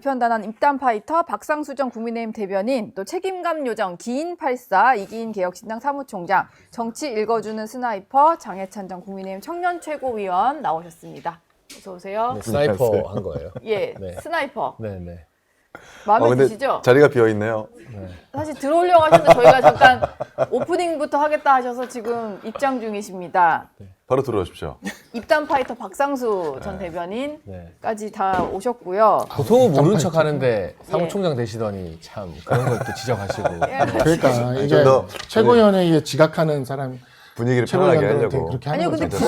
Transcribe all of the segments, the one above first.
개편단한 입단 파이터 박상수 전 국민의힘 대변인, 또 책임감 요정 기인84 이기인 개혁신당 사무총장, 정치 읽어주는 스나이퍼 장해찬 전 국민의힘 청년 최고위원 나오셨습니다. 어서 오세요. 네, 스나이퍼 한 거예요. 예, 네. 스나이퍼. 네네. 마음에 근데 드시죠? 자리가 비어 있네요. 네. 사실 들어오려고 하셨는데 저희가 잠깐 오프닝부터 하겠다 하셔서 지금 입장 중이십니다. 바로 들어오십시오. 입단 파이터 박상수 전 대변인까지 네. 다 오셨고요. 보통은 모른 척 하는데 사무총장 되시더니 참 그런 걸 또 지적하시고. 그러니까 이게 좀 더 최고위원회에 지각하는 사람 분위기를 편하게 최고위원들한테 하려고. 그렇게 하는 아니요, 근데 거죠.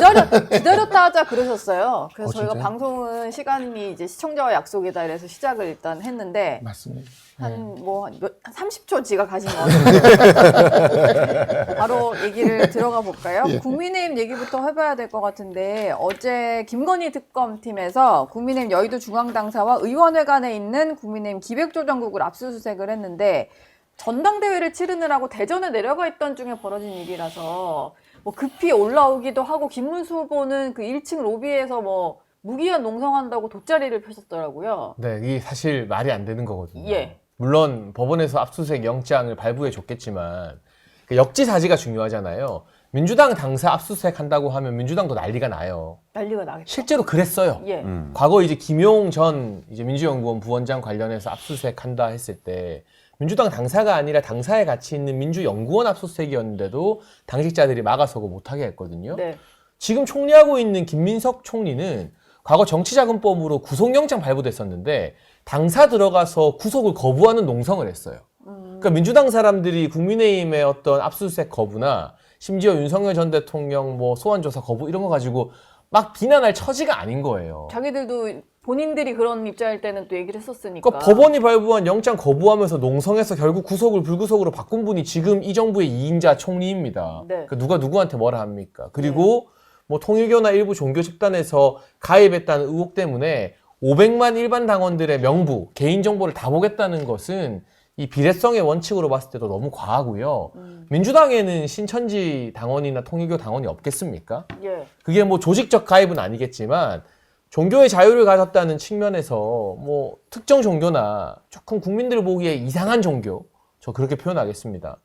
기다렸다 하자 그러셨어요. 그래서 저희가 진짜요? 방송은 시간이 이제 시청자와 약속이다 이래서 시작을 일단 했는데 맞습니다. 한 30초 지각하신 것 같아요. 바로 얘기를 들어가 볼까요? 예. 국민의힘 얘기부터 해봐야 될 것 같은데 어제 김건희 특검팀에서 국민의힘 여의도 중앙당사와 의원회관에 있는 국민의힘 기획조정국을 압수수색을 했는데 전당대회를 치르느라고 대전에 내려가 있던 중에 벌어진 일이라서 뭐 급히 올라오기도 하고 김문수 후보는 그 1층 로비에서 뭐 무기한 농성한다고 돗자리를 펴셨더라고요. 네, 이게 사실 말이 안 되는 거거든요. 예. 물론 법원에서 압수수색 영장을 발부해 줬겠지만 그 역지사지가 중요하잖아요. 민주당 당사 압수수색 한다고 하면 민주당도 난리가 나요. 난리가 나겠죠. 실제로 그랬어요. 예. 과거 이제 김용 전 이제 민주연구원 부원장 관련해서 압수수색 한다 했을 때 민주당 당사가 아니라 당사에 같이 있는 민주연구원 압수수색이었는데도 당직자들이 막아서고 못하게 했거든요. 네. 지금 총리하고 있는 김민석 총리는 과거 정치자금법으로 구속영장 발부됐었는데 당사 들어가서 구속을 거부하는 농성을 했어요. 그러니까 민주당 사람들이 국민의힘의 어떤 압수수색 거부나 심지어 윤석열 전 대통령 뭐 소환조사 거부 이런 거 가지고 막 비난할 처지가 아닌 거예요. 자기들도 본인들이 그런 입장일 때는 또 얘기를 했었으니까. 그러니까 법원이 발부한 영장 거부하면서 농성해서 결국 구속을 불구속으로 바꾼 분이 지금 이 정부의 2인자 총리입니다. 네. 그러니까 누가 누구한테 뭐라 합니까? 그리고 뭐 통일교나 일부 종교 집단에서 가입했다는 의혹 때문에 500만 일반 당원들의 명부, 개인정보를 다 보겠다는 것은 이 비례성의 원칙으로 봤을 때도 너무 과하고요. 민주당에는 신천지 당원이나 통일교 당원이 없겠습니까? 예. 그게 뭐 조직적 가입은 아니겠지만 종교의 자유를 가졌다는 측면에서 뭐 특정 종교나 조금 국민들 보기에 이상한 종교, 저 그렇게 표현하겠습니다.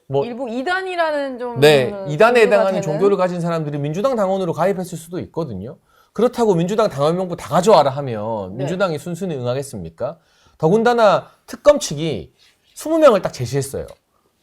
뭐 일부 이단이라는 좀 네, 이단에 종교가 해당하는 되는? 종교를 가진 사람들이 민주당 당원으로 가입했을 수도 있거든요. 그렇다고 민주당 당원 명부 다 가져와라 하면 네. 민주당이 순순히 응하겠습니까? 더군다나 특검 측이 20명을 딱 제시했어요.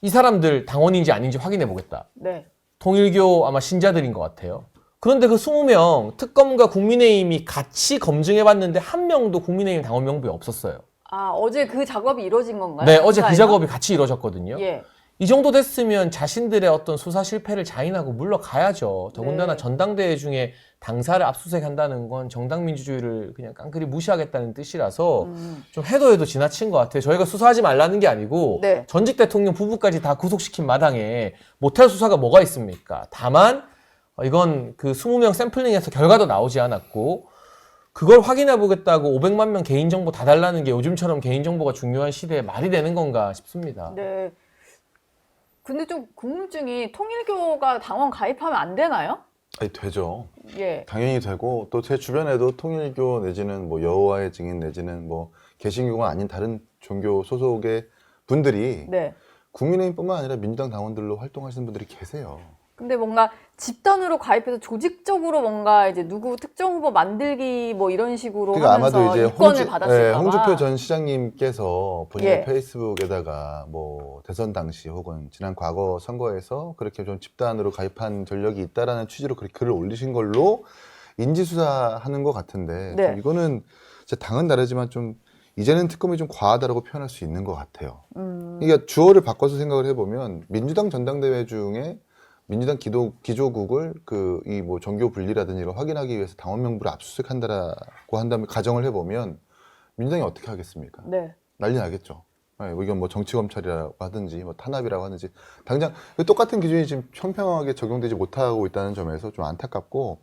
이 사람들 당원인지 아닌지 확인해 보겠다. 네. 통일교 아마 신자들인 것 같아요. 그런데 그 20명 특검과 국민의힘이 같이 검증해봤는데 한 명도 국민의힘 당원 명부에 없었어요. 아, 어제 그 작업이 이루어진 건가요? 네, 어제 그 당사에서? 작업이 같이 이루어졌거든요. 예. 이 정도 됐으면 자신들의 어떤 수사 실패를 자인하고 물러가야죠. 더군다나 네. 전당대회 중에 당사를 압수수색한다는 건 정당 민주주의를 그냥 깡그리 무시하겠다는 뜻이라서 좀 해도 지나친 것 같아요. 저희가 수사하지 말라는 게 아니고 네. 전직 대통령 부부까지 다 구속시킨 마당에 못할 수사가 뭐가 있습니까? 다만 이건 그 20명 샘플링에서 결과도 나오지 않았고 그걸 확인해 보겠다고 500만 명 개인정보 다 달라는 게 요즘처럼 개인정보가 중요한 시대에 말이 되는 건가 싶습니다. 네. 근데 좀 궁금증이 통일교가 당원 가입하면 안 되나요? 아니, 되죠. 예. 당연히 되고 또 제 주변에도 통일교 내지는 뭐 여호와의 증인 내지는 뭐 개신교가 아닌 다른 종교 소속의 분들이 네. 국민의힘뿐만 아니라 민주당 당원들로 활동하시는 분들이 계세요. 근데 뭔가 집단으로 가입해서 조직적으로 뭔가 이제 누구 특정 후보 만들기 뭐 이런 식으로 그러니까 하면서 아마도 이제 이권을 받았을까 봐. 홍준표 전 시장님께서 본인의 예. 페이스북에다가 뭐 대선 당시 혹은 지난 과거 선거에서 그렇게 좀 집단으로 가입한 전력이 있다라는 취지로 그렇게 글을 올리신 걸로 인지수사하는 것 같은데 네. 좀 이거는 제 당은 다르지만 좀 이제는 특검이 좀 과하다라고 표현할 수 있는 것 같아요. 그러니까 주어를 바꿔서 생각을 해보면 민주당 전당대회 중에 민주당 기조국을 이 뭐 종교 분리라든지 이걸 확인하기 위해서 당원 명부를 압수수색한다라고 한다면 가정을 해보면 민주당이 어떻게 하겠습니까? 네. 난리 나겠죠. 네, 이건 뭐 정치 검찰이라고 하든지 뭐 탄압이라고 하든지 당장 똑같은 기준이 지금 현명하게 적용되지 못하고 있다는 점에서 좀 안타깝고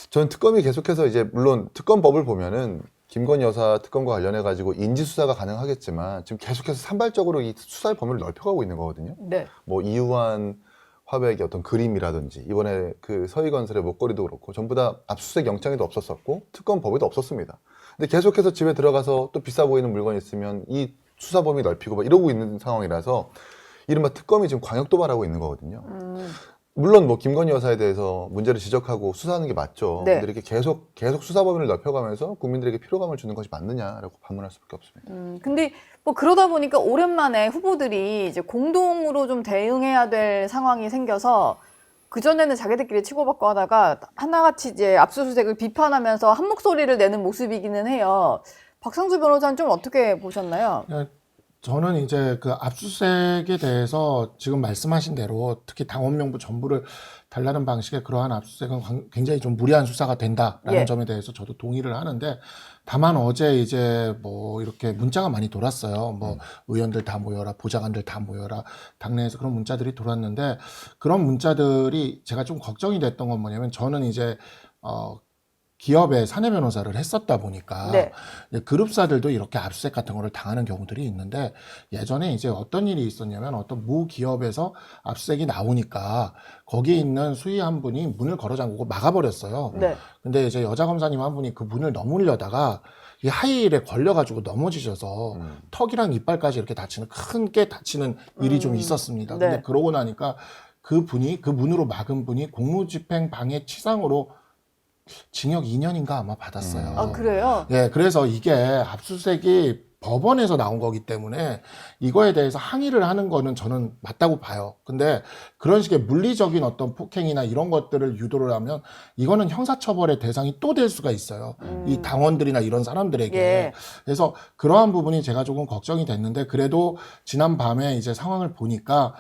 저는 특검이 계속해서 이제 물론 특검법을 보면은 김건희 여사 특검과 관련해 가지고 인지 수사가 가능하겠지만 지금 계속해서 산발적으로 이 수사의 범위를 넓혀가고 있는 거거든요. 네. 뭐 이우한 화백의 어떤 그림이라든지 이번에 그 서희건설의 목걸이도 그렇고 전부 다 압수수색 영장에도 없었었고 특검 법에도 없었습니다. 근데 계속해서 집에 들어가서 또 비싸 보이는 물건이 있으면 이 수사 범위 넓히고 막 이러고 있는 상황이라서 이른바 특검이 지금 광역 도발하고 있는 거거든요. 물론 뭐 김건희 여사에 대해서 문제를 지적하고 수사하는 게 맞죠. 네. 근데 이렇게 계속 수사 범위를 넓혀가면서 국민들에게 피로감을 주는 것이 맞느냐라고 반문할 수밖에 없습니다. 근데 뭐 그러다 보니까 오랜만에 후보들이 이제 공동으로 좀 대응해야 될 상황이 생겨서 그전에는 자기들끼리 치고받고 하다가 하나같이 이제 압수수색을 비판하면서 한 목소리를 내는 모습이기는 해요. 박상수 변호사는 좀 어떻게 보셨나요? 저는 이제 그 압수수색에 대해서 지금 말씀하신 대로 특히 당원명부 전부를 달라는 방식의 그러한 압수수색은 굉장히 좀 무리한 수사가 된다라는 예. 점에 대해서 저도 동의를 하는데, 다만 어제 이제 뭐 이렇게 문자가 많이 돌았어요. 뭐 의원들 다 모여라, 보좌관들 다 모여라, 당내에서 그런 문자들이 돌았는데, 그런 문자들이 제가 좀 걱정이 됐던 건 뭐냐면, 저는 이제 기업에 사내 변호사를 했었다 보니까 네. 그룹사들도 이렇게 압수수색 같은 거를 당하는 경우들이 있는데, 예전에 이제 어떤 일이 있었냐면 어떤 모 기업에서 압수수색이 나오니까 거기에 있는 수위 한 분이 문을 걸어 잠그고 막아버렸어요. 네. 근데 이제 여자 검사님 한 분이 그 문을 넘으려다가 이 하이힐에 걸려가지고 넘어지셔서 턱이랑 이빨까지 이렇게 다치는, 크게 다치는 일이 좀 있었습니다. 네. 근데 그러고 나니까 그 분이, 그 문으로 막은 분이 공무집행 방해 치상으로 징역 2년인가 아마 받았어요. 아, 그래요? 예, 그래서 이게 압수수색이 법원에서 나온 거기 때문에 이거에 대해서 항의를 하는 거는 저는 맞다고 봐요. 근데 그런 식의 물리적인 어떤 폭행이나 이런 것들을 유도를 하면 이거는 형사처벌의 대상이 또 될 수가 있어요. 이 당원들이나 이런 사람들에게. 예. 그래서 그러한 부분이 제가 조금 걱정이 됐는데, 그래도 지난 밤에 이제 상황을 보니까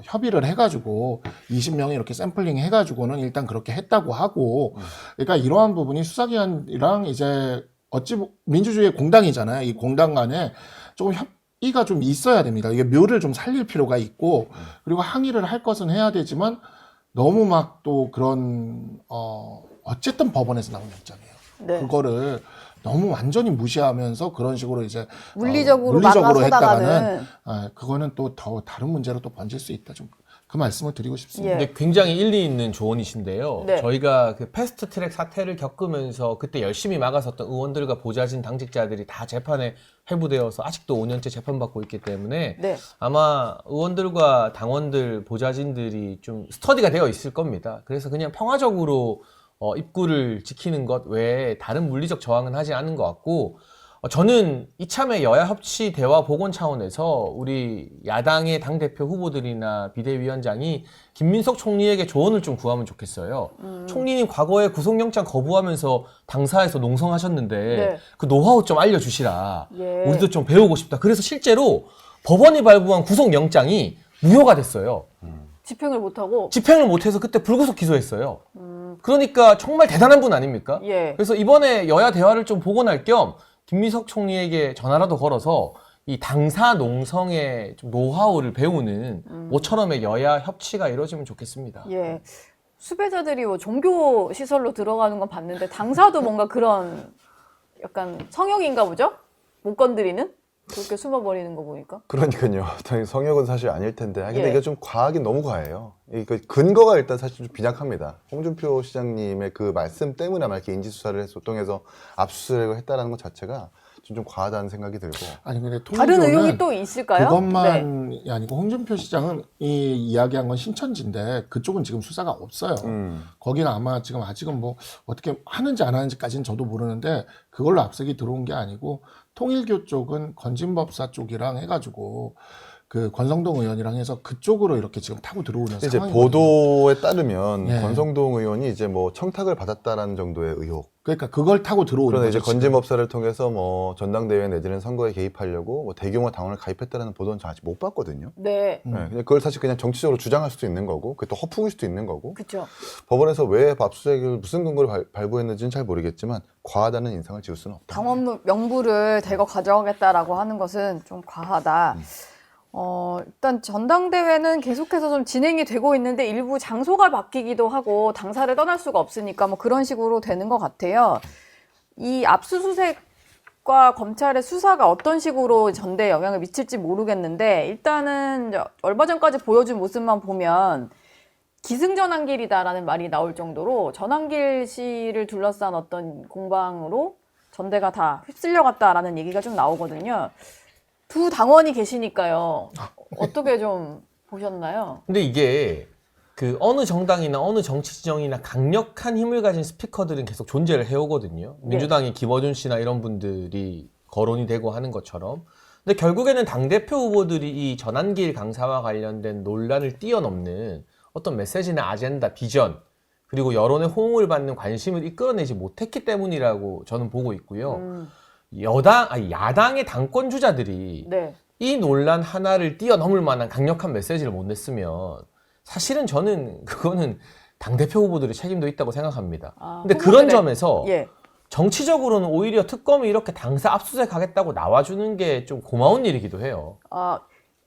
협의를 해가지고 20명이 이렇게 샘플링 해가지고는 일단 그렇게 했다고 하고, 그러니까 이러한 부분이 수사기관이랑 이제 민주주의의 공당이잖아요. 이 공당 간에 조금 협의가 좀 있어야 됩니다. 이게 묘를 좀 살릴 필요가 있고, 그리고 항의를 할 것은 해야 되지만 너무 막 또 그런 어쨌든 법원에서 나온 영장이에요. 네. 그거를 너무 완전히 무시하면서 그런 식으로 이제 물리적으로 물리적으로 막아서다가는 그거는 또 더 다른 문제로 또 번질 수 있다. 좀 그 말씀을 드리고 싶습니다. 예. 근데 굉장히 일리 있는 조언이신데요. 네. 저희가 그 패스트트랙 사태를 겪으면서 그때 열심히 막아섰던 의원들과 보좌진 당직자들이 다 재판에 회부되어서 아직도 5년째 재판받고 있기 때문에 네. 아마 의원들과 당원들, 보좌진들이 좀 스터디가 되어 있을 겁니다. 그래서 그냥 평화적으로 입구를 지키는 것 외에 다른 물리적 저항은 하지 않은 것 같고, 저는 이참에 여야 협치 대화 복원 차원에서 우리 야당의 당대표 후보들이나 비대위원장이 김민석 총리에게 조언을 좀 구하면 좋겠어요. 총리님 과거에 구속영장 거부하면서 당사에서 농성하셨는데 네. 그 노하우 좀 알려주시라. 예. 우리도 좀 배우고 싶다. 그래서 실제로 법원이 발부한 구속영장이 무효가 됐어요. 집행을 못하고. 집행을 못해서 그때 불구속 기소했어요. 그러니까 정말 대단한 분 아닙니까? 예. 그래서 이번에 여야 대화를 좀 복원할 겸 김민석 총리에게 전화라도 걸어서 이 당사 농성의 좀 노하우를 배우는 모처럼의 여야 협치가 이루어지면 좋겠습니다. 예. 수배자들이 뭐 종교 시설로 들어가는 건 봤는데 당사도 뭔가 그런 약간 성역인가 보죠? 못 건드리는? 그렇게 숨어버리는 거 보니까. 그러니까요. 당연히 성역은 사실 아닐 텐데. 근데 예. 이게 좀 과하긴 너무 과해요. 그 근거가 일단 사실 좀 빈약합니다. 홍준표 시장님의 그 말씀 때문에 아마 이렇게 인지수사를 해서 통해서 압수수색을 했다는 것 자체가 좀 과하다는 생각이 들고. 아니 근데 다른 통일교는 의혹이 또 있을까요? 네. 그것만이 아니고 홍준표 시장은 이 이야기한 건 신천지인데 그쪽은 지금 수사가 없어요. 거기는 아마 지금 아직은 뭐 어떻게 하는지 안 하는지까지는 저도 모르는데, 그걸로 압색이 들어온 게 아니고 통일교 쪽은 건진법사 쪽이랑 해가지고 그 권성동 의원이랑 해서 그쪽으로 이렇게 지금 타고 들어오는 이제 상황이거든요. 보도에 따르면 네. 권성동 의원이 이제 뭐 청탁을 받았다라는 정도의 의혹. 그러니까 그걸 타고 들어오는 그러나 거죠. 이제 건진법사를 통해서 뭐 전당대회 내지는 선거에 개입하려고 뭐 대규모 당원을 가입했다라는 보도는 저 아직 못 봤거든요. 네. 네, 그냥 그걸 사실 그냥 정치적으로 주장할 수도 있는 거고, 그게 또 허풍일 수도 있는 거고. 그렇죠. 법원에서 왜 압수수색을 무슨 근거를 발부했는지는 잘 모르겠지만 과하다는 인상을 지울 수는 없다. 당원 명부를 대거 가져가겠다라고 하는 것은 좀 과하다. 일단 전당대회는 계속해서 좀 진행이 되고 있는데 일부 장소가 바뀌기도 하고 당사를 떠날 수가 없으니까 뭐 그런 식으로 되는 것 같아요. 이 압수수색과 검찰의 수사가 어떤 식으로 전대에 영향을 미칠지 모르겠는데, 일단은 얼마 전까지 보여준 모습만 보면 기승전환길이다라는 말이 나올 정도로 전환길 씨를 둘러싼 어떤 공방으로 전대가 다 휩쓸려갔다라는 얘기가 좀 나오거든요. 두 당원이 계시니까요. 어떻게 좀 보셨나요? 근데 이게 그 어느 정당이나 어느 정치 지정이나 강력한 힘을 가진 스피커들은 계속 존재를 해오거든요. 민주당이 김어준 씨나 이런 분들이 거론이 되고 하는 것처럼. 근데 결국에는 당대표 후보들이 이 전환길 강사와 관련된 논란을 뛰어넘는 어떤 메시지나 아젠다, 비전, 그리고 여론의 호응을 받는 관심을 이끌어내지 못했기 때문이라고 저는 보고 있고요. 야당의 당권 주자들이 네. 이 논란 하나를 뛰어넘을 만한 강력한 메시지를 못 냈으면 사실은 저는 그거는 당대표 후보들의 책임도 있다고 생각합니다. 근데 그런 점에서 예. 정치적으로는 오히려 특검이 이렇게 당사 압수수색하겠다고 나와주는 게 좀 고마운 일이기도 해요.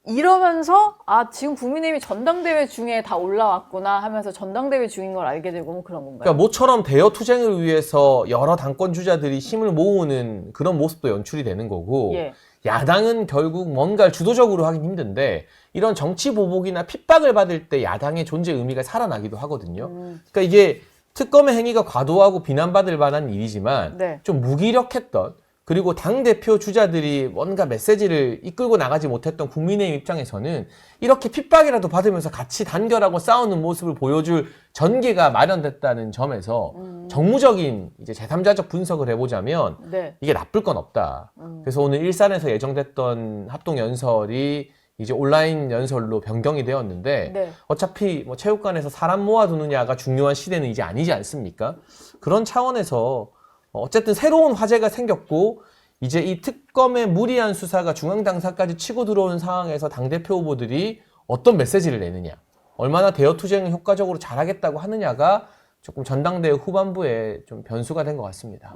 이러면서 지금 국민의힘이 전당대회 중에 다 올라왔구나 하면서 전당대회 중인 걸 알게 되고 뭐 그런 건가요? 그러니까 모처럼 대여 투쟁을 위해서 여러 당권 주자들이 힘을 모으는 그런 모습도 연출이 되는 거고 예. 야당은 결국 뭔가를 주도적으로 하긴 힘든데 이런 정치 보복이나 핍박을 받을 때 야당의 존재 의미가 살아나기도 하거든요. 그러니까 이게 특검의 행위가 과도하고 비난받을 만한 일이지만 네. 좀 무기력했던 그리고 당대표 주자들이 뭔가 메시지를 이끌고 나가지 못했던 국민의힘 입장에서는 이렇게 핍박이라도 받으면서 같이 단결하고 싸우는 모습을 보여줄 전개가 마련됐다는 점에서 정무적인 이제 제3자적 분석을 해보자면 네. 이게 나쁠 건 없다. 그래서 오늘 일산에서 예정됐던 합동연설이 이제 온라인 연설로 변경이 되었는데 네. 어차피 뭐 체육관에서 사람 모아두느냐가 중요한 시대는 이제 아니지 않습니까? 그런 차원에서 어쨌든 새로운 화제가 생겼고 이제 이 특검의 무리한 수사가 중앙당사까지 치고 들어오는 상황에서 당대표 후보들이 어떤 메시지를 내느냐, 얼마나 대여투쟁을 효과적으로 잘하겠다고 하느냐가 조금 전당대회 후반부에 좀 변수가 된 것 같습니다.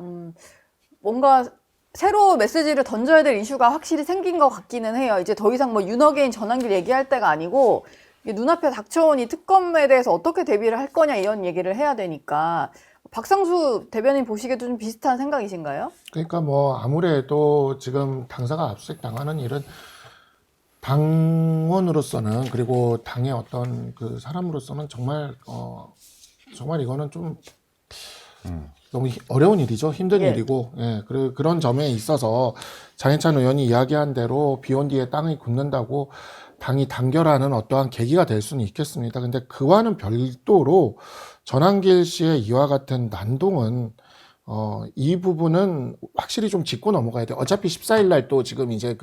뭔가 새로 메시지를 던져야 될 이슈가 확실히 생긴 것 같기는 해요. 이제 더 이상 뭐 윤어게인 전환길 얘기할 때가 아니고 이게 눈앞에 닥쳐온 이 특검에 대해서 어떻게 대비를 할 거냐 이런 얘기를 해야 되니까 박상수 대변인 보시기에도 좀 비슷한 생각이신가요? 그러니까 뭐 아무래도 지금 당사가 압수수색 당하는 일은 당원으로서는 그리고 당의 어떤 그 사람으로서는 정말 정말 이거는 좀 너무 어려운 일이죠. 힘든 예. 일이고 그런 점에 있어서 장해찬 의원이 이야기한 대로 비온 뒤에 땅이 굳는다고 당이 단결하는 어떠한 계기가 될 수는 있겠습니다. 근데 그와는 별도로 전환길 씨의 이와 같은 난동은 이 부분은 확실히 좀 짚고 넘어가야 돼요. 어차피 14일 날 또 지금 이제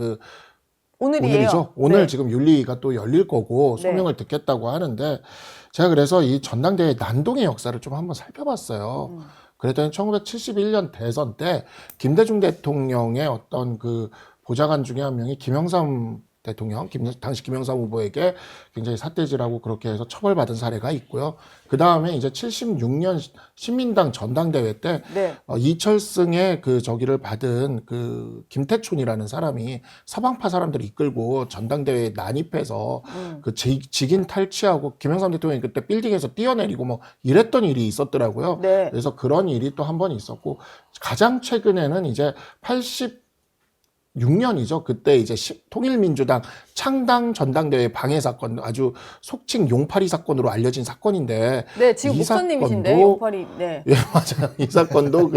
오늘이죠. 오늘 네. 지금 윤리가 또 열릴 거고 네. 소명을 듣겠다고 하는데 제가 그래서 이 전당대회 난동의 역사를 좀 한번 살펴봤어요. 그랬더니 1971년 대선 때 김대중 대통령의 어떤 그 보좌관 중에 한 명이 김영삼 대통령, 당시 김영삼 후보에게 굉장히 삿대질하고 그렇게 해서 처벌받은 사례가 있고요. 그 다음에 이제 76년 신민당 전당대회 때 네. 이철승의 그 저기를 받은 그 김태촌이라는 사람이 서방파 사람들을 이끌고 전당대회에 난입해서 그 직인 탈취하고 김영삼 대통령이 그때 빌딩에서 뛰어내리고 뭐 이랬던 일이 있었더라고요. 네. 그래서 그런 일이 또 한 번 있었고 가장 최근에는 이제 86년이죠. 그때 이제 통일민주당 창당 전당대회 방해 사건, 아주 속칭 용팔이 사건으로 알려진 사건인데. 네, 지금 이 목사님이신데 사건도- 용팔이. 네. 예, 맞아요. 이 사건도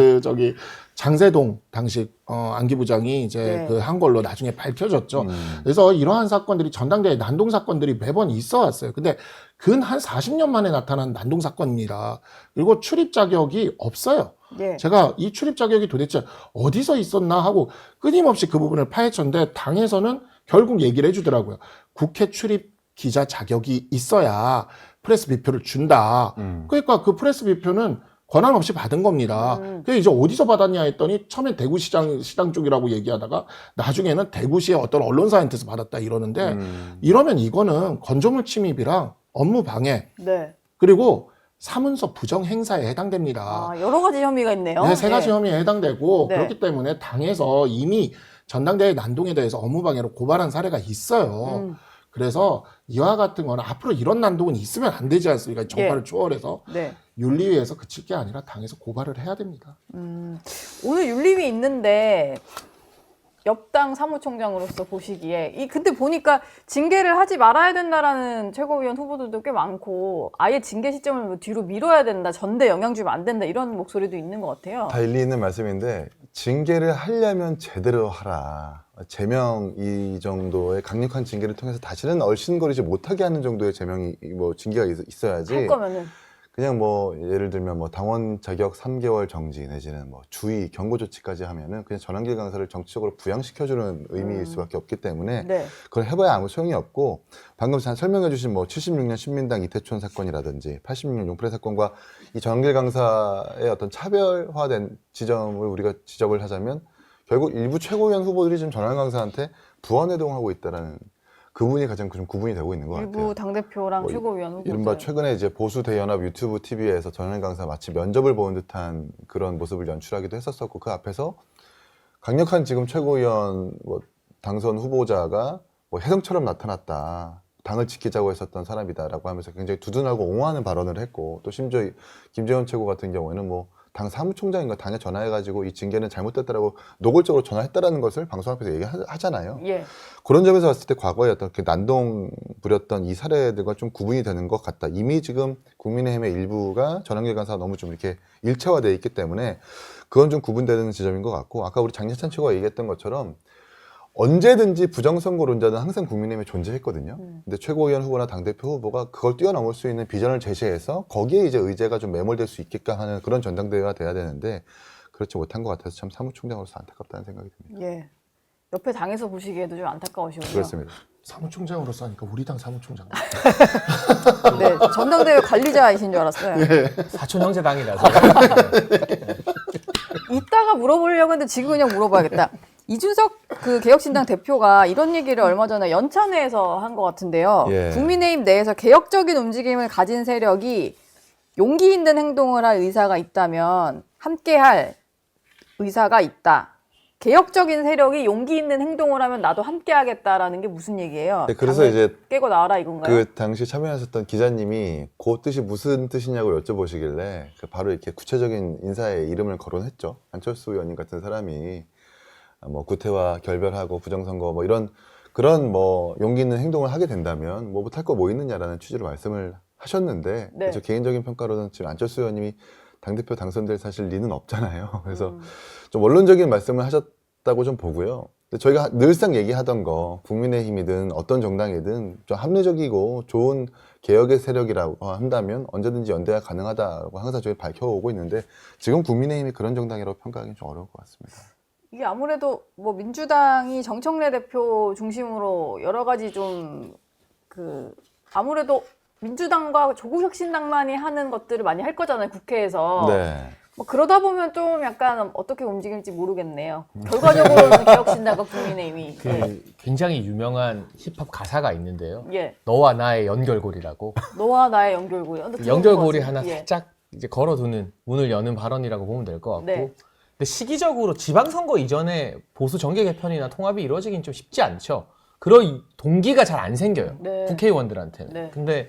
장세동 당시 안기부장이 이제 네. 한 걸로 나중에 밝혀졌죠. 그래서 이러한 사건들이 전당대회 난동 사건들이 매번 있어 왔어요. 근데 근 한 40년 만에 나타난 난동 사건입니다. 그리고 출입 자격이 없어요. 네. 제가 이 출입 자격이 도대체 어디서 있었나 하고 끊임없이 그 부분을 파헤쳤는데 당에서는 결국 얘기를 해주더라고요. 국회 출입 기자 자격이 있어야 프레스 비표를 준다. 그러니까 그 프레스 비표는 권한 없이 받은 겁니다. 그게 이제 어디서 받았냐 했더니 처음에 대구시장 쪽이라고 얘기하다가 나중에는 대구시의 어떤 언론사한테서 받았다 이러는데 이러면 이거는 건조물 침입이랑 업무 방해 네. 그리고 사문서 부정 행사에 해당됩니다. 여러 가지 혐의가 있네요. 네, 세 가지 네. 혐의에 해당되고 네. 그렇기 때문에 당에서 이미 전당대회 난동에 대해서 업무방해로 고발한 사례가 있어요. 그래서 이와 같은 거는 앞으로 이런 난동은 있으면 안 되지 않습니까? 정파를 초월해서 네. 윤리위에서 그칠 게 아니라 당에서 고발을 해야 됩니다. 오늘 윤리위 있는데 여당 사무총장으로서 보시기에 근데 보니까 징계를 하지 말아야 된다라는 최고위원 후보들도 꽤 많고 아예 징계 시점을 뭐 뒤로 미뤄야 된다, 전대 영향 주면 안 된다 이런 목소리도 있는 것 같아요. 다 일리 있는 말씀인데 징계를 하려면 제대로 하라. 제명 이 정도의 강력한 징계를 통해서 다시는 얼씬거리지 못하게 하는 정도의 제명이 뭐 징계가 있어야지. 할 거면은 그냥 뭐 예를 들면 뭐 당원 자격 3개월 정지 내지는 뭐 주의 경고 조치까지 하면은 그냥 전환길 강사를 정치적으로 부양시켜주는 의미일 수밖에 없기 때문에 네. 그걸 해봐야 아무 소용이 없고 방금 설명해주신 뭐 76년 신민당 이태촌 사건이라든지 86년 용프레 사건과 이 전환길 강사의 어떤 차별화된 지점을 우리가 지적을 하자면 결국 일부 최고위원 후보들이 지금 전환길 강사한테 부원해동하고 있다라는 그분이 가장 좀 구분이 되고 있는 것 같아요. 일부 당대표랑 뭐 최고위원 후보들. 이른바 최근에 이제 보수 대연합 유튜브 TV에서 전환 강사 마치 면접을 보는 듯한 그런 모습을 연출하기도 했었었고 그 앞에서 강력한 지금 최고위원 뭐 당선 후보자가 뭐 혜성처럼 나타났다. 당을 지키자고 했었던 사람이다라고 하면서 굉장히 두둔하고 옹호하는 발언을 했고 또 심지어 김재원 최고 같은 경우에는 뭐 당 사무총장인가 당에 전화해가지고 이 징계는 잘못됐다라고 노골적으로 전화했다라는 것을 방송 앞에서 얘기하잖아요. 예. 그런 점에서 봤을 때 과거에 어떤 난동 부렸던 이 사례들과 좀 구분이 되는 것 같다. 이미 지금 국민의힘의 일부가 전환길 강사가 너무 좀 이렇게 일체화되어 있기 때문에 그건 좀 구분되는 지점인 것 같고 아까 우리 장예찬 최고가 얘기했던 것처럼 언제든지 부정선거론자는 항상 국민의힘에 존재했거든요. 근데 최고위원 후보나 당대표 후보가 그걸 뛰어넘을 수 있는 비전을 제시해서 거기에 이제 의제가 좀 매몰될 수 있게끔 하는 그런 전당대회가 돼야 되는데 그렇지 못한 것 같아서 참 사무총장으로서 안타깝다는 생각이 듭니다. 예. 옆에 당에서 보시기에도 좀 안타까우시군요. 그렇습니다. 사무총장으로서 하니까 우리 당 사무총장. 네, 전당대회 관리자이신 줄 알았어요. 사촌 형제당이라서. 이따가 물어보려고 했는데 지금 그냥 물어봐야겠다. 이준석 그 개혁신당 대표가 이런 얘기를 얼마 전에 연찬회에서 한 것 같은데요. 예. 국민의힘 내에서 개혁적인 움직임을 가진 세력이 용기 있는 행동을 할 의사가 있다면 함께할 의사가 있다. 개혁적인 세력이 용기 있는 행동을 하면 나도 함께하겠다라는 게 무슨 얘기예요? 네, 그래서 당을 이제 깨고 나와라 이건가요? 그 당시 참여하셨던 기자님이 그 뜻이 무슨 뜻이냐고 여쭤보시길래 바로 이렇게 구체적인 인사의 이름을 거론했죠. 안철수 의원님 같은 사람이 뭐 구태와 결별하고 부정선거 뭐 이런 그런 뭐 용기 있는 행동을 하게 된다면 뭐 못할 거 뭐 있느냐라는 취지로 말씀을 하셨는데 네. 저 개인적인 평가로는 지금 안철수 의원님이 당대표 당선될 사실 리는 없잖아요. 그래서 좀 원론적인 말씀을 하셨다고 좀 보고요. 근데 저희가 늘상 얘기하던 거 국민의힘이든 어떤 정당이든 좀 합리적이고 좋은 개혁의 세력이라고 한다면 언제든지 연대가 가능하다고 항상 저희 밝혀오고 있는데 지금 국민의힘이 그런 정당이라고 평가하기는 좀 어려울 것 같습니다. 이게 아무래도 뭐 민주당이 정청래 대표 중심으로 여러 가지 좀 아무래도 민주당과 조국혁신당만이 하는 것들을 많이 할 거잖아요, 국회에서. 네. 뭐 그러다 보면 좀 약간 어떻게 움직일지 모르겠네요. 결과적으로는 개혁신당과 국민의힘이. 예. 굉장히 유명한 힙합 가사가 있는데요. 예. 너와 나의 연결고리라고. 너와 나의 연결고리. 근데 연결고리 들어본 것 하나 같아요. 예. 살짝 이제 걸어두는 문을 여는 발언이라고 보면 될 것 같고. 네. 근데 시기적으로 지방선거 이전에 보수 정계 개편이나 통합이 이루어지긴 좀 쉽지 않죠. 그런 동기가 잘 안 생겨요. 네. 국회의원들한테는. 네. 근데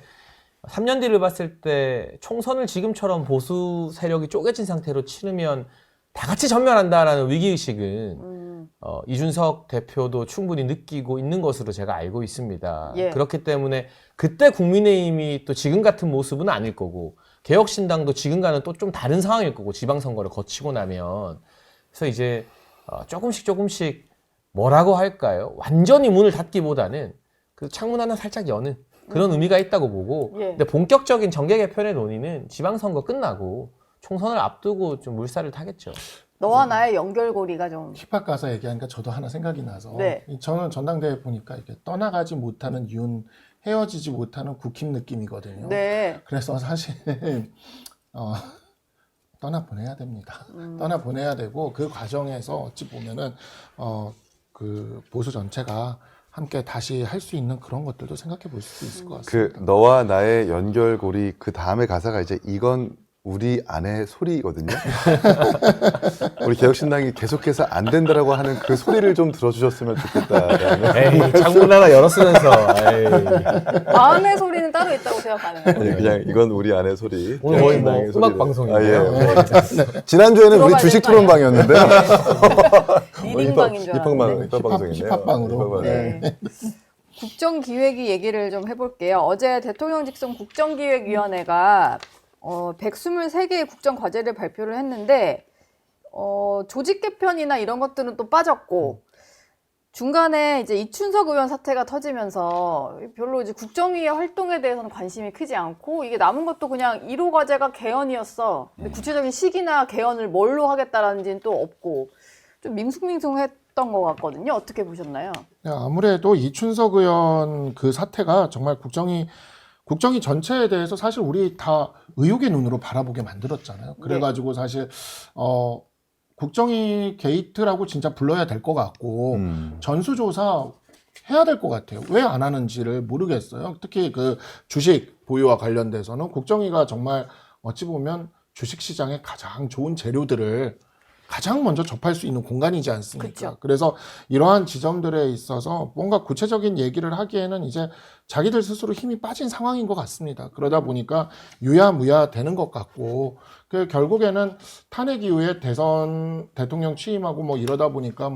3년 뒤를 봤을 때 총선을 지금처럼 보수 세력이 쪼개진 상태로 치르면 다 같이 전멸한다라는 위기의식은 이준석 대표도 충분히 느끼고 있는 것으로 제가 알고 있습니다. 예. 그렇기 때문에 그때 국민의힘이 또 지금 같은 모습은 아닐 거고 개혁신당도 지금과는 또 좀 다른 상황일 거고 지방선거를 거치고 나면 그래서 이제 조금씩 뭐라고 할까요? 완전히 문을 닫기보다는 그 창문 하나 살짝 여는 그런 의미가 있다고 보고 예. 근데 본격적인 정계 개편의 논의는 지방선거 끝나고 총선을 앞두고 좀 물살을 타겠죠. 너와 나의 연결고리가 좀. 힙합 가사 얘기하니까 저도 하나 생각이 나서 네. 저는 전당대회 보니까 이렇게 떠나가지 못하는 헤어지지 못하는 국힘 느낌이거든요. 네. 그래서 사실 떠나보내야 됩니다. 떠나보내야 되고 그 과정에서 어찌 보면은 그 보수 전체가 함께 다시 할 수 있는 그런 것들도 생각해 볼 수 있을 것 같습니다. 그 너와 나의 연결고리 그 다음에 가사가 이제 이건 우리 아내 소리거든요. 우리 개혁신당이 계속해서 안 된다라고 하는 그 소리를 좀 들어주셨으면 좋겠다라는. 에이, 창문 하나 열었으면서. 에이. 마음의 소리는 따로 있다고 생각하는 거예요. 아니, 그냥 이건 우리 아내 소리. 오늘 거의 뭐 개혁신당의 음악 소리를. 방송이네요. 예. 지난주에는 우리 들어봐야 주식 되는 거 아니에요? 토론방이었는데. 리딩방인 줄 알았는데. 힙합방송이네요. 힙합방으로. 힙합방. 네. 국정기획위 얘기를 좀 해볼게요. 어제 대통령 직속 국정기획위원회가 123개의 국정과제를 발표를 했는데 조직 개편이나 이런 것들은 또 빠졌고 중간에 이제 이춘석 의원 사태가 터지면서 별로 이제 국정위의 활동에 대해서는 관심이 크지 않고 이게 남은 것도 그냥 1호 과제가 개헌이었어. 근데 구체적인 시기나 개헌을 뭘로 하겠다라는지는 또 없고 좀 밍숭밍숭했던 것 같거든요. 어떻게 보셨나요? 아무래도 이춘석 의원 그 사태가 정말 국정이 전체에 대해서 사실 우리 다 의혹의 눈으로 바라보게 만들었잖아요. 그래가지고 사실 국정이 게이트라고 진짜 불러야 될 것 같고 전수조사 해야 될 것 같아요. 왜 안 하는지를 모르겠어요. 특히 그 주식 보유와 관련돼서는 국정위가 정말 어찌 보면 주식시장의 가장 좋은 재료들을 가장 먼저 접할 수 있는 공간이지 않습니까? 그쵸. 그래서 이러한 지점들에 있어서 뭔가 구체적인 얘기를 하기에는 이제 자기들 스스로 힘이 빠진 상황인 것 같습니다. 그러다 보니까 유야무야 되는 것 같고 결국에는 탄핵 이후에 대통령 취임하고 뭐 이러다 보니까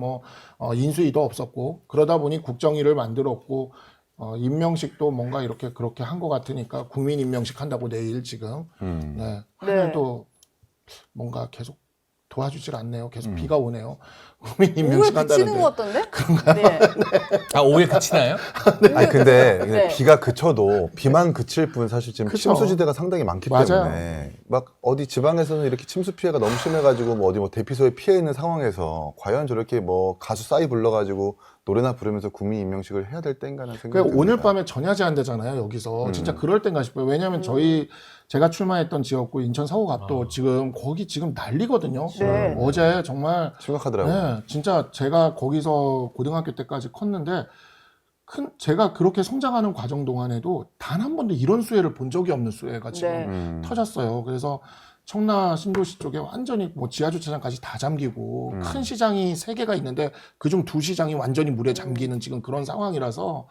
인수위도 없었고 그러다 보니 국정위를 만들었고 임명식도 뭔가 이렇게 그렇게 한 것 같으니까 국민 임명식 한다고 내일 지금 네. 하면 또 뭔가 계속 도와주질 않네요. 계속 비가 오네요. 국민 오후에 임명식 그치는 한다는데. 것 같던데? 그런가요? 네. 아, 오후에 그치나요? 아니 근데 네. 비가 그쳐도 비만 그칠 뿐 사실 지금 그쵸. 침수지대가 상당히 많기 맞아요. 때문에 막 어디 지방에서는 이렇게 침수 피해가 너무 심해가지고 뭐 어디 뭐 대피소에 피해 있는 상황에서 과연 저렇게 뭐 가수 싸이 불러가지고 노래나 부르면서 국민 임명식을 해야 될 때인가라는 생각이 듭니다. 오늘 밤에 전야제 한대잖아요. 여기서 진짜 그럴 땐가 싶어요. 왜냐하면 제가 출마했던 지역구 인천 서호갑도 지금 거기 지금 난리거든요. 네. 어제 정말 심각하더라고요. 네, 진짜 제가 거기서 고등학교 때까지 컸는데 제가 그렇게 성장하는 과정 동안에도 단 한 번도 이런 수해를 본 적이 없는 수해가 지금 네. 터졌어요. 그래서 청라 신도시 쪽에 완전히 뭐 지하주차장까지 다 잠기고 큰 시장이 3개가 있는데 그중 2시장이 완전히 물에 잠기는 지금 그런 상황이라서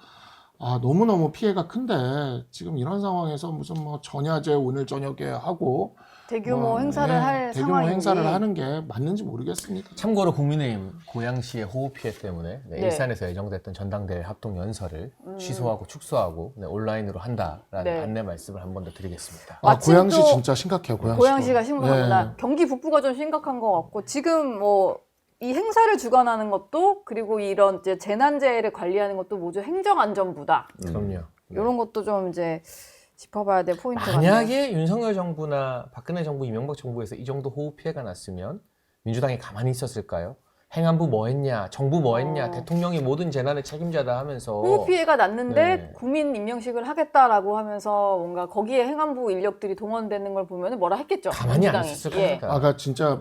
너무너무 피해가 큰데 지금 이런 상황에서 무슨 뭐 전야제 오늘 저녁에 하고 대규모 행사를 할 대규모 상황인지. 행사를 하는 게 맞는지 모르겠습니다. 참고로 국민의힘 고양시의 호우 피해 때문에 네. 일산에서 예정됐던 전당대회 합동 연설을 취소하고 축소하고 온라인으로 한다라는 네. 안내 말씀을 한 번 더 드리겠습니다. 마침 고양시 또 진짜 심각해요. 고양시가 심각하구나. 네. 경기 북부가 좀 심각한 것 같고 지금 이 행사를 주관하는 것도 그리고 이런 이제 재난재해를 관리하는 것도 모두 행정안전부다. 그럼요. 이런 것도 좀 이제 짚어봐야 될 포인트가 만약에 윤석열 정부나 박근혜 정부, 이명박 정부에서 이 정도 호우 피해가 났으면 민주당이 가만히 있었을까요? 행안부 뭐 했냐, 정부 뭐 했냐, 대통령이 모든 재난의 책임자다 하면서 호우 피해가 났는데 네. 국민 임명식을 하겠다라고 하면서 뭔가 거기에 행안부 인력들이 동원되는 걸 보면 뭐라 했겠죠. 가만히 안 민주당이. 있었을 예. 거니까. 아까 진짜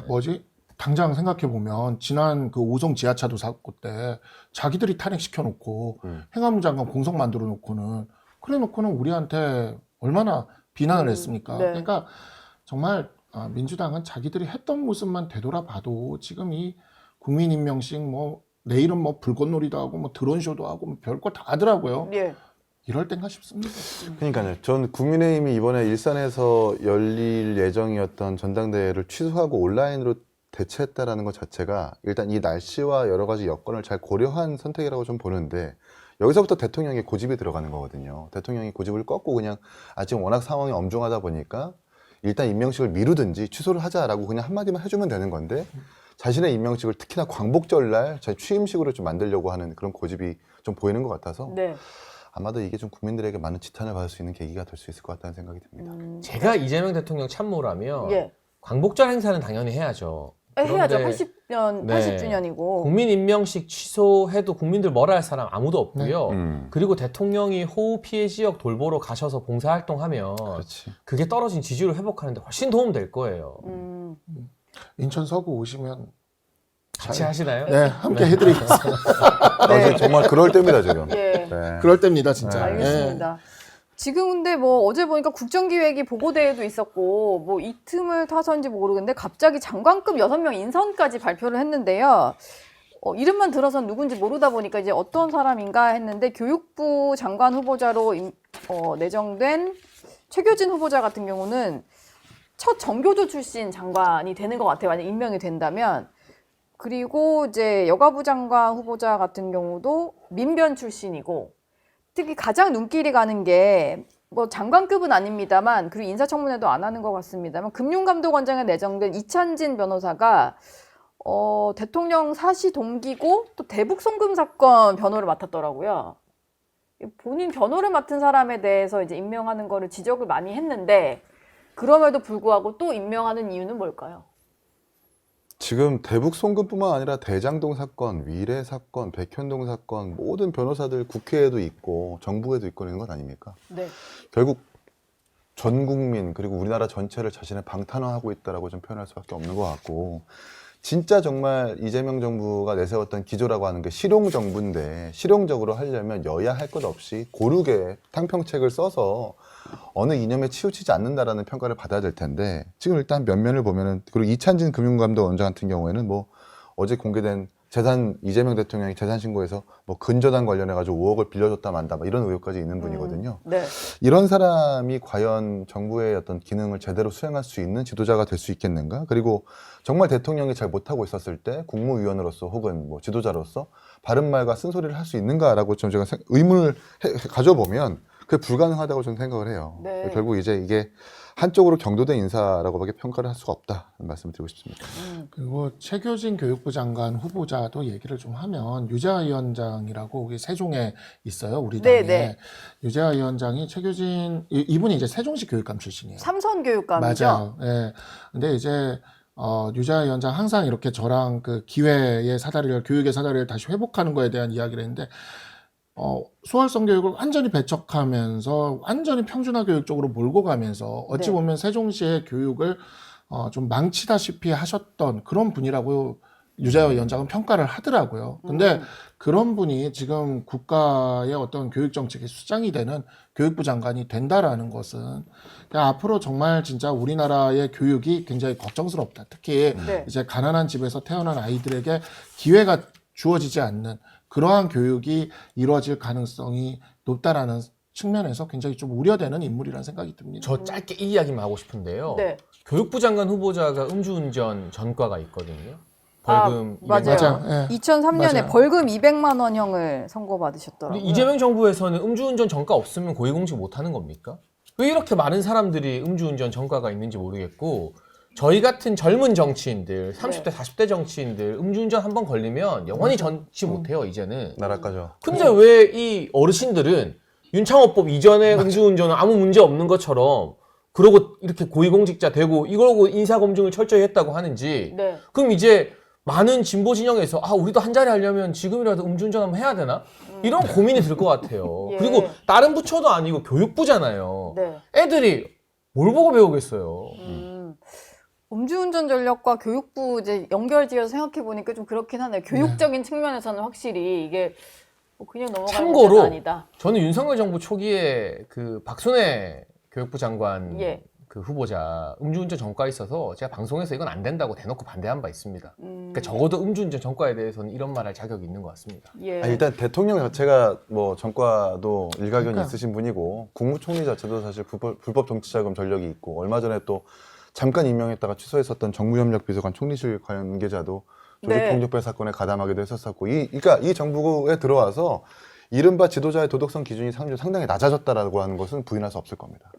당장 생각해 보면 지난 그 오송 지하차도 사고 때 자기들이 탄핵시켜놓고 행안부 장관 공석 만들어 놓고는 우리한테 얼마나 비난을 했습니까? 네. 그러니까 정말 민주당은 자기들이 했던 모습만 되돌아봐도 지금 이 국민 임명식 내일은 불꽃놀이도 하고 드론쇼도 하고 별거 다 하더라고요. 예. 이럴 땐가 싶습니다. 그러니까요. 전 국민의힘이 이번에 일산에서 열릴 예정이었던 전당대회를 취소하고 온라인으로 대체했다라는 것 자체가 일단 이 날씨와 여러 가지 여건을 잘 고려한 선택이라고 좀 보는데 여기서부터 대통령의 고집이 들어가는 거거든요. 대통령이 고집을 꺾고 그냥 지금 워낙 상황이 엄중하다 보니까 일단 임명식을 미루든지 취소를 하자라고 그냥 한마디만 해주면 되는 건데 자신의 임명식을 특히나 광복절날 자기 취임식으로 좀 만들려고 하는 그런 고집이 좀 보이는 것 같아서 네. 아마도 이게 좀 국민들에게 많은 지탄을 받을 수 있는 계기가 될 수 있을 것 같다는 생각이 듭니다. 제가 이재명 대통령 참모라면 예. 광복절 행사는 당연히 해야죠. 해야죠. 그런데 80년, 네. 80주년이고. 국민 임명식 취소해도 국민들 뭐라 할 사람 아무도 없고요. 그리고 대통령이 호우 피해 지역 돌보러 가셔서 봉사활동하면 그렇지. 그게 떨어진 지지율을 회복하는데 훨씬 도움될 거예요. 인천 서구 오시면 같이 하시나요? 네, 함께 해드리겠습니다. 정말 그럴 때입니다 지금. 예. 네. 그럴 때입니다, 진짜. 알겠습니다. 지금 근데 뭐 어제 보니까 국정기획이 보고대회도 있었고 뭐 이 틈을 타서인지 모르겠는데 갑자기 장관급 6명 인선까지 발표를 했는데요. 이름만 들어선 누군지 모르다 보니까 이제 어떤 사람인가 했는데 교육부 장관 후보자로 내정된 최교진 후보자 같은 경우는 첫 정교조 출신 장관이 되는 것 같아요. 만약 임명이 된다면. 그리고 이제 여가부 장관 후보자 같은 경우도 민변 출신이고 특히 가장 눈길이 가는 게 뭐 장관급은 아닙니다만 그리고 인사청문회도 안 하는 것 같습니다만 금융감독원장에 내정된 이찬진 변호사가 대통령 사시 동기고 또 대북 송금 사건 변호를 맡았더라고요. 본인 변호를 맡은 사람에 대해서 이제 임명하는 거를 지적을 많이 했는데 그럼에도 불구하고 또 임명하는 이유는 뭘까요? 지금 대북 송금뿐만 아니라 대장동 사건, 위례 사건, 백현동 사건 모든 변호사들 국회에도 있고 정부에도 있고 있는 것 아닙니까? 네. 결국 전 국민 그리고 우리나라 전체를 자신의 방탄화하고 있다라고 좀 표현할 수밖에 없는 것 같고 진짜 정말 이재명 정부가 내세웠던 기조라고 하는 게 실용 정부인데 실용적으로 하려면 여야 할 것 없이 고르게 탕평책을 써서 어느 이념에 치우치지 않는다라는 평가를 받아야 될 텐데 지금 일단 면면을 보면은 그리고 이찬진 금융감독원장 같은 경우에는 뭐 어제 공개된 재산 이재명 대통령이 재산 신고에서 뭐 근저당 관련해 가지고 5억을 빌려줬다 만다 뭐 이런 의혹까지 있는 분이거든요. 네. 이런 사람이 과연 정부의 어떤 기능을 제대로 수행할 수 있는 지도자가 될 수 있겠는가? 그리고 정말 대통령이 잘 못하고 있었을 때 국무위원으로서 혹은 뭐 지도자로서 바른 말과 쓴소리를 할 수 있는가라고 좀 제가 의문을 가져보면 그게 불가능하다고 저는 생각을 해요. 네. 결국 이제 이게 한쪽으로 경도된 인사라고밖에 평가를 할 수가 없다는 말씀을 드리고 싶습니다. 그리고 최교진 교육부 장관 후보자도 얘기를 좀 하면 유재하 위원장이라고 우리 세종에 있어요. 우리 당에. 네. 유재하 위원장이 최교진 이분이 이제 세종시 교육감 출신이에요. 삼선 교육감이죠. 맞아요. 예. 근데 이제 유재하 위원장 항상 이렇게 저랑 그 기회의 사다리를 교육의 사다리를 다시 회복하는 거에 대한 이야기를 했는데 소활성 교육을 완전히 배척하면서 완전히 평준화 교육 쪽으로 몰고 가면서 어찌 네. 보면 세종시의 교육을 좀 망치다시피 하셨던 그런 분이라고 유재하 위원장은 평가를 하더라고요. 근데 그런 분이 지금 국가의 어떤 교육 정책의 수장이 되는 교육부 장관이 된다라는 것은 그냥 앞으로 정말 진짜 우리나라의 교육이 굉장히 걱정스럽다. 특히 네. 이제 가난한 집에서 태어난 아이들에게 기회가 주어지지 않는 그러한 교육이 이루어질 가능성이 높다라는 측면에서 굉장히 좀 우려되는 인물이라는 생각이 듭니다. 저 짧게 이 이야기만 하고 싶은데요. 네. 교육부 장관 후보자가 음주운전 전과가 있거든요. 아, 벌금 200만 맞아요. 원. 맞아요. 예. 2003년에 맞아요. 벌금 200만 원형을 선고받으셨더라고요. 근데 이재명 정부에서는 음주운전 전과 없으면 고위공직 못 하는 겁니까? 왜 이렇게 많은 사람들이 음주운전 전과가 있는지 모르겠고 저희 같은 젊은 정치인들, 30대, 40대 정치인들 음주운전 한 번 걸리면 영원히 전치 못해요, 이제는. 나라까죠. 근데 왜 이 어르신들은 윤창호법 이전에 음주운전은 아무 문제 없는 것처럼 그러고 이렇게 고위공직자 되고 이러고 인사검증을 철저히 했다고 하는지 네. 그럼 이제 많은 진보 진영에서 우리도 한 자리 하려면 지금이라도 음주운전 한번 해야 되나? 이런 고민이 들 것 같아요. 예. 그리고 다른 부처도 아니고 교육부잖아요. 네. 애들이 뭘 보고 배우겠어요. 음주운전 전력과 교육부 이제 연결지어서 생각해 보니까 좀 그렇긴 하네요. 교육적인 측면에서는 확실히 이게 뭐 그냥 넘어가는 참고로 문제는 아니다. 저는 윤석열 정부 초기에 그 박순애 교육부 장관 예. 그 후보자 음주운전 전과 있어서 제가 방송에서 이건 안 된다고 대놓고 반대한 바 있습니다. 그러니까 적어도 음주운전 전과에 대해서는 이런 말 할 자격이 있는 것 같습니다. 예. 일단 대통령 자체가 뭐 전과도 일가견이 그러니까. 있으신 분이고 국무총리 자체도 사실 불법 정치자금 전력이 있고 얼마 전에 또 잠깐 임명했다가 취소했었던 정무협력비서관 총리실 관계자도 조직폭력배 사건에 가담하기도 했었었고 그러니까 이 정부에 들어와서 이른바 지도자의 도덕성 기준이 상당히 낮아졌다라고 하는 것은 부인할 수 없을 겁니다.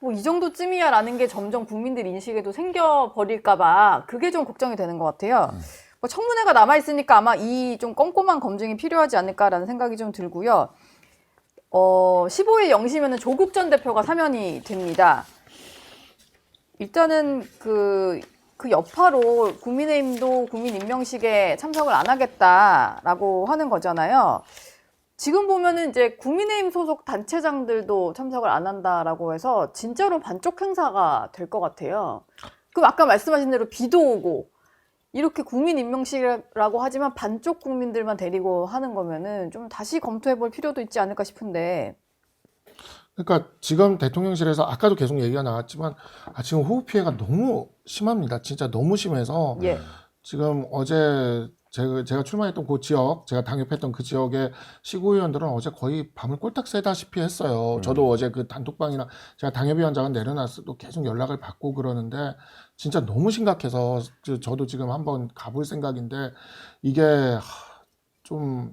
뭐 이 정도쯤이야라는 게 점점 국민들 인식에도 생겨버릴까봐 그게 좀 걱정이 되는 것 같아요. 뭐 청문회가 남아있으니까 아마 이 좀 꼼꼼한 검증이 필요하지 않을까라는 생각이 좀 들고요. 15일 0시면은 조국 전 대표가 사면이 됩니다. 일단은 그 여파로 국민의힘도 국민 임명식에 참석을 안 하겠다라고 하는 거잖아요. 지금 보면은 이제 국민의힘 소속 단체장들도 참석을 안 한다라고 해서 진짜로 반쪽 행사가 될 것 같아요. 그럼 아까 말씀하신 대로 비도 오고 이렇게 국민 임명식이라고 하지만 반쪽 국민들만 데리고 하는 거면은 좀 다시 검토해 볼 필요도 있지 않을까 싶은데. 그러니까 지금 대통령실에서 아까도 계속 얘기가 나왔지만 지금 호우 피해가 너무 심합니다. 진짜 너무 심해서 예. 지금 어제 제가 출마했던 그 지역, 제가 당협했던 그 지역의 시구의원들은 어제 거의 밤을 꼴딱 새다시피 했어요. 저도 어제 그 단톡방이나 제가 당협위원장은 내려놨어도 계속 연락을 받고 그러는데 진짜 너무 심각해서 저도 지금 한번 가볼 생각인데 이게 좀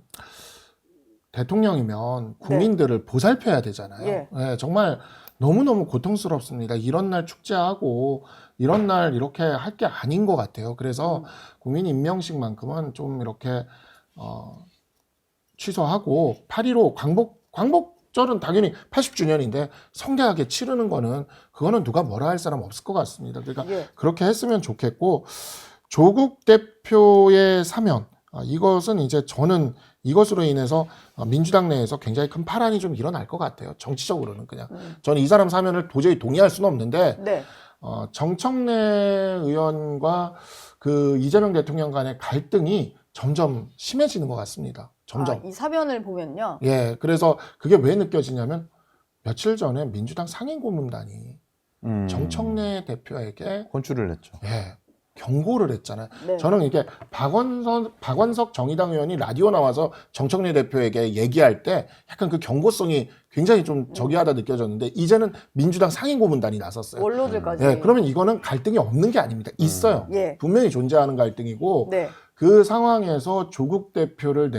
대통령이면 국민들을 보살펴야 되잖아요. 예. 네, 정말 너무너무 고통스럽습니다. 이런 날 축제하고 이런 날 이렇게 할 게 아닌 것 같아요. 그래서 국민 임명식만큼은 좀 이렇게 취소하고 8.15 광복절은 당연히 80주년인데 성대하게 치르는 거는 그거는 누가 뭐라 할 사람 없을 것 같습니다. 그러니까 예. 그렇게 했으면 좋겠고 조국 대표의 사면 이것은 이제 저는 이것으로 인해서 민주당 내에서 굉장히 큰 파란이 좀 일어날 것 같아요. 정치적으로는 그냥 저는 이 사람 사면을 도저히 동의할 수는 없는데 네. 정청래 의원과 그 이재명 대통령 간의 갈등이 점점 심해지는 것 같습니다. 점점. 이 사변을 보면요. 예, 그래서 그게 왜 느껴지냐면 며칠 전에 민주당 상임고문단이 정청래 대표에게 혼쭐을 냈죠. 예, 경고를 했잖아요. 네. 저는 이게 박원석 정의당 의원이 라디오 나와서 정청래 대표에게 얘기할 때 약간 그 경고성이 굉장히 좀 저기하다 느껴졌는데 이제는 민주당 상임고문단이 나섰어요. 원로들까지. 예, 그러면 이거는 갈등이 없는 게 아닙니다. 있어요. 예. 분명히 존재하는 갈등이고 네. 그 상황에서 조국 대표를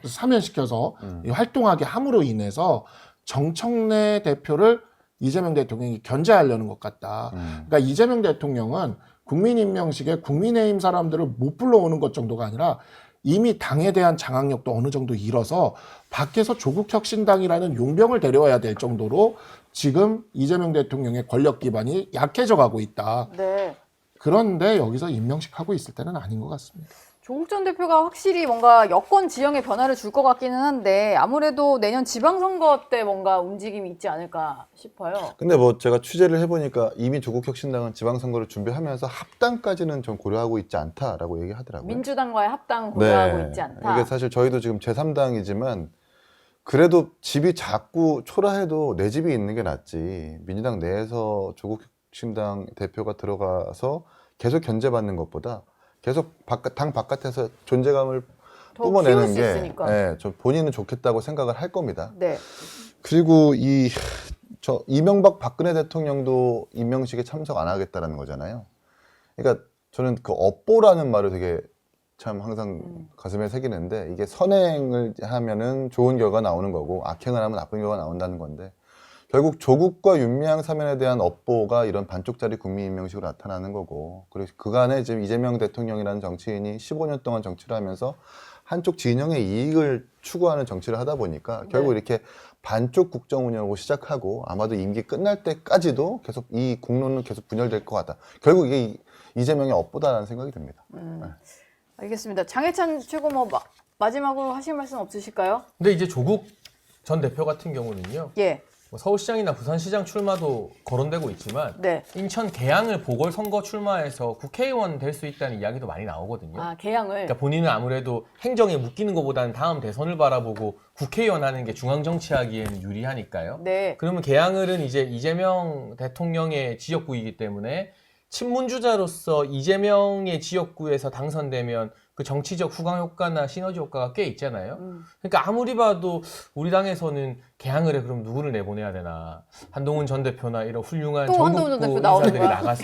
사면시켜서 활동하게 함으로 인해서 정청래 대표를 이재명 대통령이 견제하려는 것 같다. 그러니까 이재명 대통령은 국민 임명식에 국민의힘 사람들을 못 불러오는 것 정도가 아니라 이미 당에 대한 장악력도 어느 정도 잃어서 밖에서 조국혁신당이라는 용병을 데려와야 될 정도로 지금 이재명 대통령의 권력 기반이 약해져 가고 있다. 네. 그런데 여기서 임명식 하고 있을 때는 아닌 것 같습니다. 조국 전 대표가 확실히 뭔가 여권 지형에 변화를 줄 것 같기는 한데 아무래도 내년 지방선거 때 뭔가 움직임이 있지 않을까 싶어요. 근데 뭐 제가 취재를 해보니까 이미 조국혁신당은 지방선거를 준비하면서 합당까지는 좀 고려하고 있지 않다라고 얘기하더라고요. 민주당과의 합당 고려하고 네. 있지 않다. 이게 사실 저희도 지금 제3당이지만 그래도 집이 작고 초라해도 내 집이 있는 게 낫지. 민주당 내에서 조국혁신당 대표가 들어가서 계속 견제받는 것보다 계속 당 바깥에서 존재감을 더 뿜어내는 키울 수 게 있으니까. 네, 저 본인은 좋겠다고 생각을 할 겁니다. 네. 그리고 저 이명박 박근혜 대통령도 임명식에 참석 안 하겠다라는 거잖아요. 그러니까 저는 그 업보라는 말을 되게 참 항상 가슴에 새기는데 이게 선행을 하면은 좋은 결과가 나오는 거고 악행을 하면 나쁜 결과가 나온다는 건데 결국 조국과 윤미향 사면에 대한 업보가 이런 반쪽짜리 국민 임명식으로 나타나는 거고 그리고 그간에 지금 이재명 대통령이라는 정치인이 15년 동안 정치를 하면서 한쪽 진영의 이익을 추구하는 정치를 하다 보니까 결국 이렇게 반쪽 국정 운영으로 시작하고 아마도 임기 끝날 때까지도 계속 이 공론은 계속 분열될 것 같다. 결국 이게 이재명의 업보다라는 생각이 듭니다. 알겠습니다. 장해찬 최고모 마지막으로 하실 말씀 없으실까요? 근데 이제 조국 전 대표 같은 경우는요. 예. 뭐 서울시장이나 부산시장 출마도 거론되고 있지만 네. 인천 계양을 보궐선거 출마해서 국회의원 될 수 있다는 이야기도 많이 나오거든요. 개양을. 그러니까 본인은 아무래도 행정에 묶이는 것보다는 다음 대선을 바라보고 국회의원 하는 게 중앙 정치하기에는 유리하니까요. 네. 그러면 계양을은 이제 이재명 대통령의 지역구이기 때문에 친문주자로서 이재명의 지역구에서 당선되면 그 정치적 후광 효과나 시너지 효과가 꽤 있잖아요. 그러니까 아무리 봐도 우리 당에서는 개항을에 그럼 누구를 내보내야 되나. 한동훈 전 대표나 이런 훌륭한 또 한동훈 전 전국구 대표 나오는 인사들이 거야? 나가서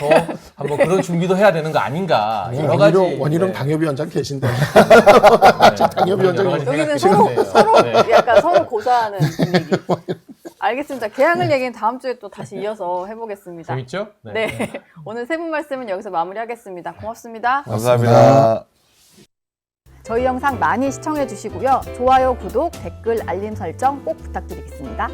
한번 그런 준비도 해야 되는 거 아닌가. 여러 가지. 원희룡 네. 당협위원장 계신데. 네. 당협위원장이 여러 가지 여기는 생각이 드는데요. 네. 약간 서로 고사하는 분위기. 알겠습니다. 개항을 얘기는 다음 주에 또 다시 이어서 해보겠습니다. 재밌죠? 네. 오늘 세 분 말씀은 여기서 마무리하겠습니다. 고맙습니다. 감사합니다. 저희 영상 많이 시청해 주시고요. 좋아요, 구독, 댓글, 알림 설정 꼭 부탁드리겠습니다.